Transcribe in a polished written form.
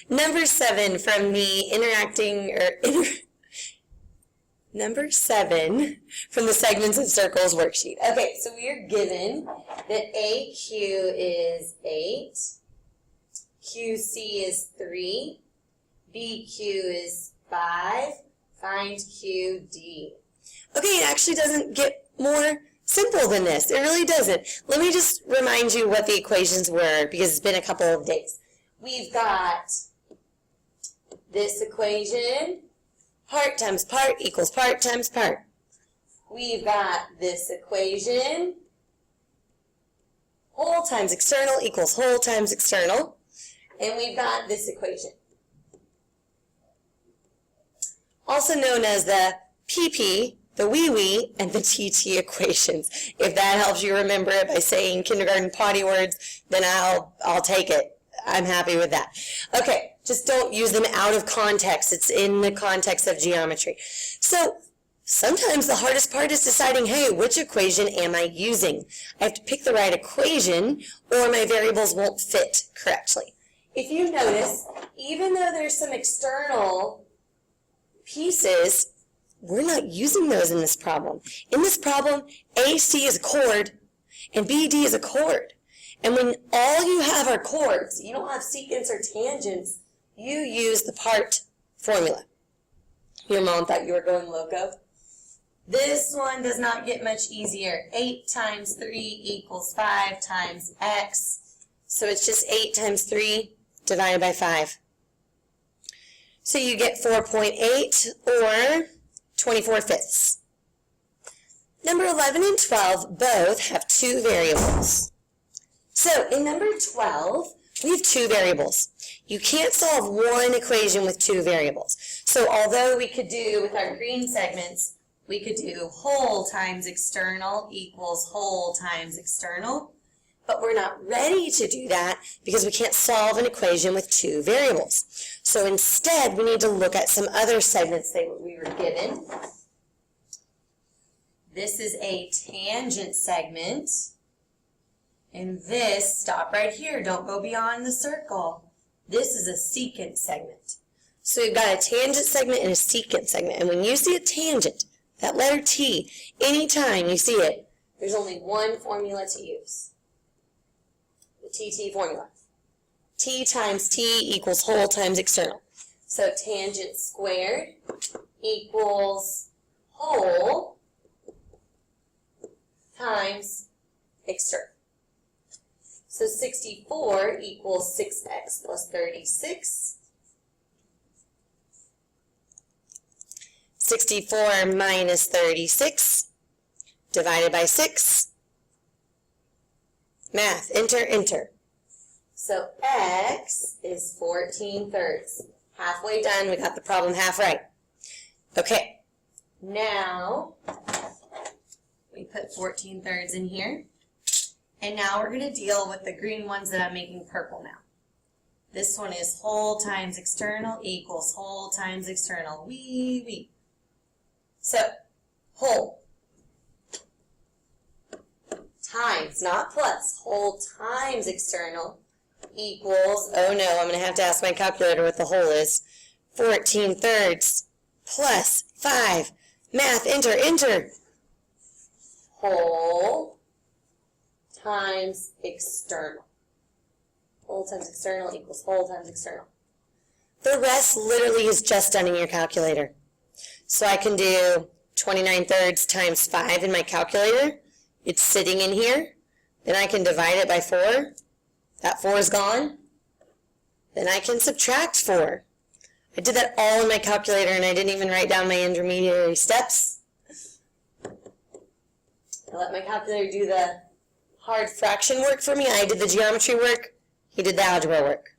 Number 7 from the Number 7 from the segments of circles worksheet. Okay, so we are given that AQ is 8, QC is 3, BQ is 5, find QD. Okay, it actually doesn't get more simple than this. It really doesn't. Let me just remind you what the equations were because it's been a couple of days. We've got this equation, part times part equals part times part. We've got this equation, whole times external equals whole times external. And we've got this equation, also known as the PP, the wee-wee, and the TT equations. If that helps you remember it by saying kindergarten potty words, then I'll take it. I'm happy with that. Okay, just don't use them out of context. It's in the context of geometry. So sometimes the hardest part is deciding, hey, which equation am I using? I have to pick the right equation or my variables won't fit correctly. If you notice, even though there's some external pieces, we're not using those in this problem. In this problem, AC is a chord and BD is a chord. And when all you have are chords, you don't have secants or tangents, you use the part formula. Your mom thought you were going loco. This one does not get much easier. 8 times 3 equals 5 times x. So it's just 8 times 3 divided by 5. So you get 4.8 or 24/5. Number 11 and 12 both have 2 variables. So in number 12, we have 2 variables. You can't solve one equation with 2 variables. So although we could do with our green segments, we could do whole times external equals whole times external, but we're not ready to do that because we can't solve an equation with 2 variables. So instead, we need to look at some other segments that we were given. This is a tangent segment. And this, stop right here, don't go beyond the circle. This is a secant segment. So we've got a tangent segment and a secant segment. And when you see a tangent, that letter T, anytime you see it, there's only one formula to use. The TT formula. T times T equals whole times external. So tangent squared equals whole times external. So 64 equals 6x plus 36. 64 minus 36 divided by 6. Math, enter, enter. So x is 14/3. Halfway done, we got the problem half right. Okay, now we put 14/3 in here. And now we're going to deal with the green ones that I'm making purple now. This one is whole times external equals whole times external. Wee. So, whole times, not plus, whole times external equals, oh no, I'm going to have to ask my calculator what the whole is, 14/3 plus 5. Math, enter, enter. Whole times external. Whole times external equals whole times external. The rest literally is just done in your calculator. So I can do 29/3 times 5 in my calculator. It's sitting in here. Then I can divide it by 4. That 4 is gone. Then I can subtract 4. I did that all in my calculator and I didn't even write down my intermediary steps. I let my calculator do the hard fraction work for me. I did the geometry work. He did the algebra work.